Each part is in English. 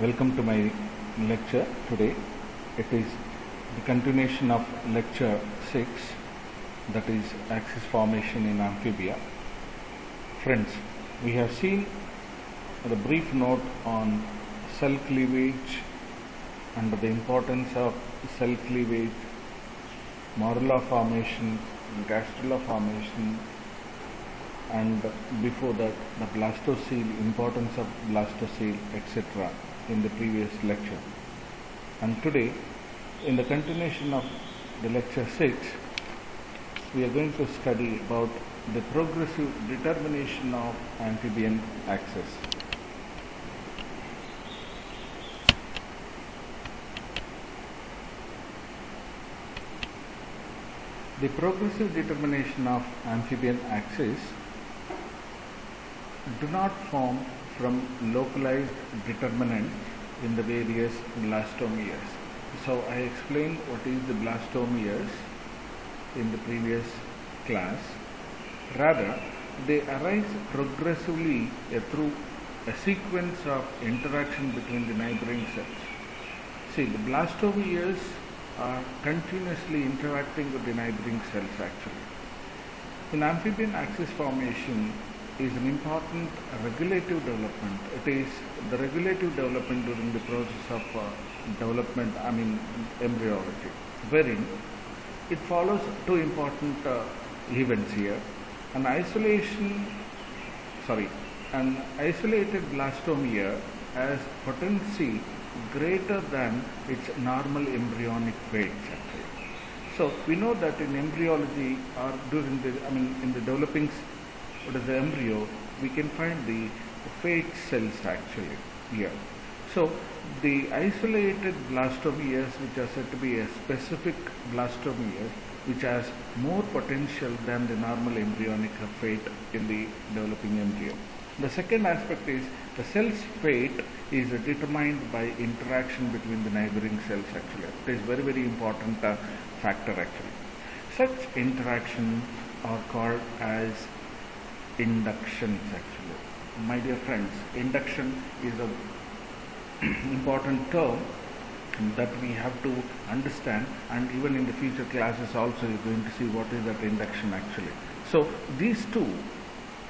Welcome to my lecture today. It is the continuation of lecture 6, that is axis formation in amphibia. Friends, we have seen a brief note on cell cleavage and the importance of cell cleavage, morula formation, gastrula formation, and before that the blastocele, importance of blastocele, etc. in the previous lecture. And today, in the continuation of the lecture 6, we are going to study about the progressive determination of amphibian axis. The progressive determination of amphibian axis do not form from localized determinants in the various blastomeres. So I explained what is the blastomeres in the previous class. Rather, they arise progressively through a sequence of interaction between the neighboring cells. See, the blastomeres are continuously interacting with the neighboring cells actually. In amphibian axis formation is an important regulative development. It is the regulative development during the process of embryology, wherein it follows two important events here. An isolated blastomere has potency greater than its normal embryonic weight actually. So we know that in embryology or during in the developing the embryo, we can find the fate cells actually here. So the isolated blastomeres, which are said to be a specific blastomere, which has more potential than the normal embryonic fate in the developing embryo. The second aspect is the cell's fate is determined by interaction between the neighboring cells actually. It is very, very important factor actually. Such interactions are called as inductions actually. My dear friends, induction is an important term that we have to understand, and even in the future classes also you're going to see what is that induction actually. So these two,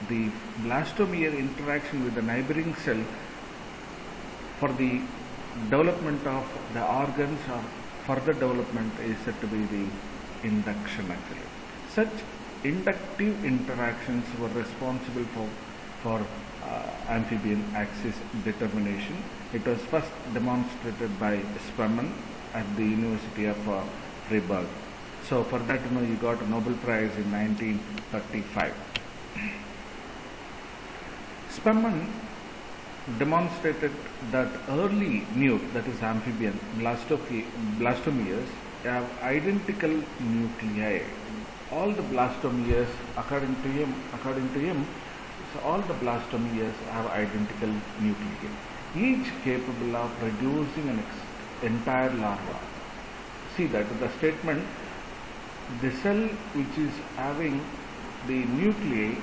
the blastomere interaction with the neighboring cell for the development of the organs or further development is said to be the induction actually. Such inductive interactions were responsible for amphibian axis determination. It was first demonstrated by Spemann at the University of Freiburg. So for that, you got a Nobel Prize in 1935. Spemann demonstrated that early newt, that is amphibian blastomeres, have identical nuclei. All the blastomeres, according to him, so all the blastomeres have identical nuclei, each capable of producing an entire larva. See that the statement, the cell which is having the nuclei,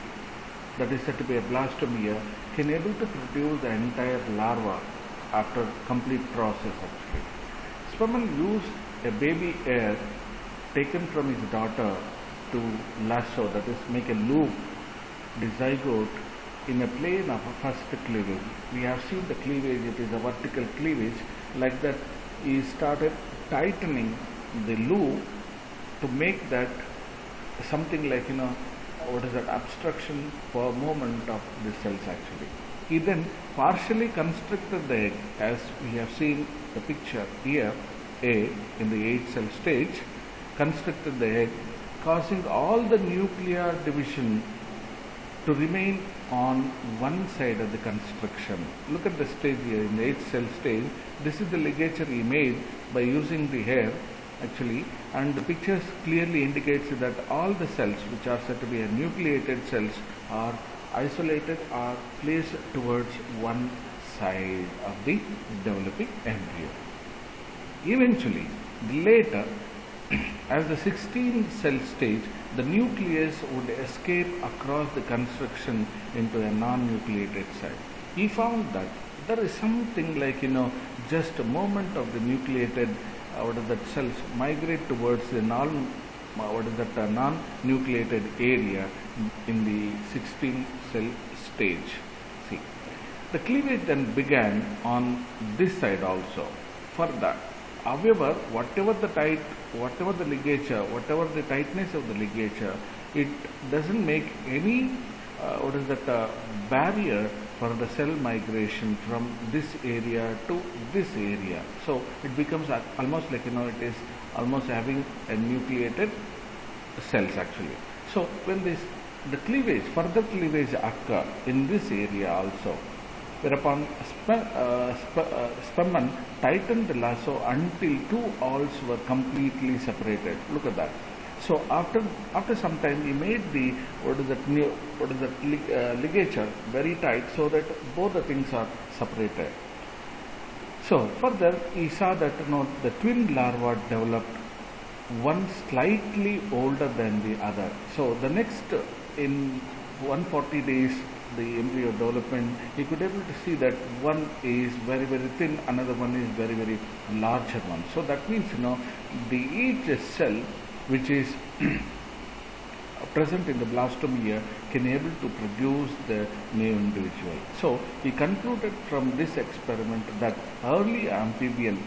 that is said to be a blastomere, can able to produce the entire larva after complete process actually. Spemann used a baby hare taken from his daughter to lasso, that is make a loop the zygote in a plane of a first cleavage. We have seen the cleavage, it is a vertical cleavage. Like that, he started tightening the loop to make that something like what is that, obstruction for movement of the cells actually. He then partially constricted the egg, as we have seen the picture here, A in the 8-cell stage, constricted the egg, causing all the nuclear division to remain on one side of the constriction. Look at the stage here in the 8-cell stage. This is the ligature he made by using the hair actually, and the pictures clearly indicates that all the cells which are said to be nucleated cells are isolated or placed towards one side of the developing embryo. Eventually, later, as the 16-cell stage, the nucleus would escape across the constriction into a non-nucleated site. He found that there is something like, just a moment of the nucleated, what is that, cells migrate towards the non-nucleated area in the 16 cell stage. See, the cleavage then began on this side also. For that, however, whatever the ligature, whatever the tightness of the ligature, it doesn't make any barrier for the cell migration from this area to this area. So it becomes almost like, it is almost having a nucleated cells actually. So when the further cleavage occur in this area also, whereupon Spemann tightened the lasso until two awls were completely separated. Look at that. So after some time, he made the ligature very tight so that both the things are separated. So further, he saw that the twin larva developed, one slightly older than the other. So the next, in 140 days, the embryo development, he could able to see that one is very, very thin, another one is very, very larger one. So that means, each cell which is present in the blastomere can able to produce the new individual. So he concluded from this experiment that early amphibian,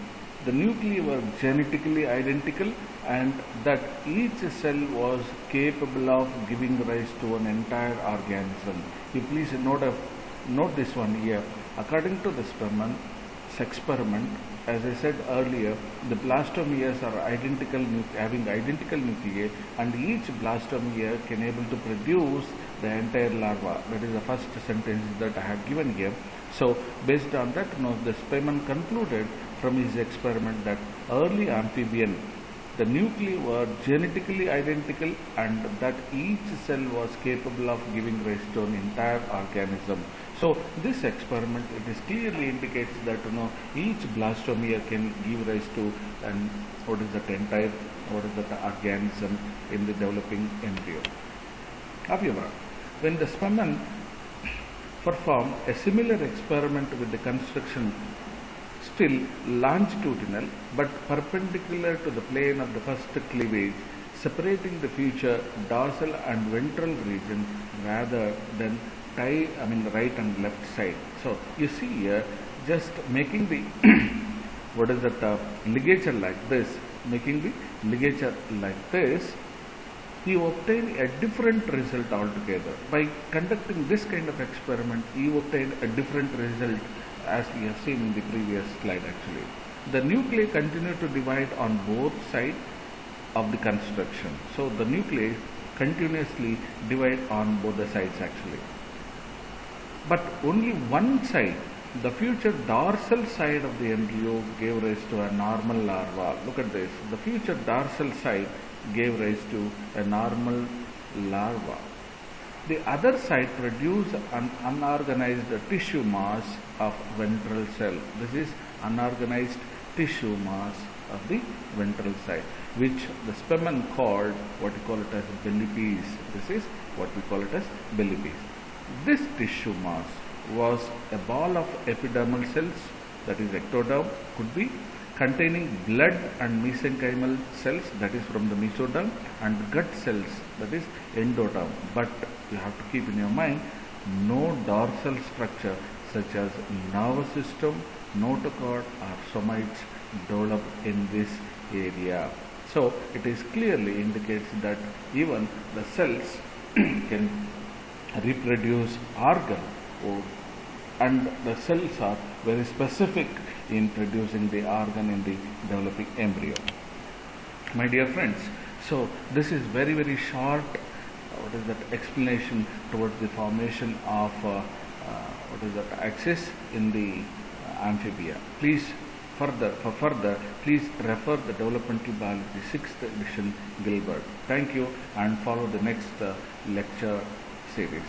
the nuclei were genetically identical, and that each cell was capable of giving rise to an entire organism. You please note this one here. According to the Spemann experiment, as I said earlier, the blastomeres are having identical nuclei, and each blastomere can able to produce the entire larva. That is the first sentence that I have given here. So based on that, the Spemann concluded from his experiment that early amphibian, the nuclei were genetically identical, and that each cell was capable of giving rise to an entire organism. So this experiment, it is clearly indicates that each blastomere can give rise to an entire organism in the developing embryo. However, when the Spemann performed a similar experiment with the construction still longitudinal but perpendicular to the plane of the first cleavage, separating the future dorsal and ventral region rather than right and left side. So you see here, just making the ligature like this, he obtained a different result altogether. By conducting this kind of experiment, he obtained a different result, as we have seen in the previous slide actually. The nuclei continue to divide on both sides of the construction. So the nuclei continuously divide on both the sides actually. But only one side, the future dorsal side of the embryo, gave rise to a normal larva. Look at this. The future dorsal side gave rise to a normal larva. The other side produced an unorganized tissue mass of ventral cell. This is unorganized tissue mass of the ventral side, which the Spemann called what we call it as belly piece. This is what we call it as belly piece. This tissue mass was a ball of epidermal cells, that is ectoderm, could be containing blood and mesenchymal cells, that is from the mesoderm, and gut cells, that is endoderm. But you have to keep in your mind, no dorsal structure such as nervous system, notochord or somites develop in this area. So it is clearly indicates that even the cells can reproduce organ, and the cells are very specific in producing the organ in the developing embryo. My dear friends, so this is very, very short explanation towards the formation of axis in the amphibia. Please please refer the Developmental Biology 6th edition Gilbert. Thank you, and follow the next lecture series.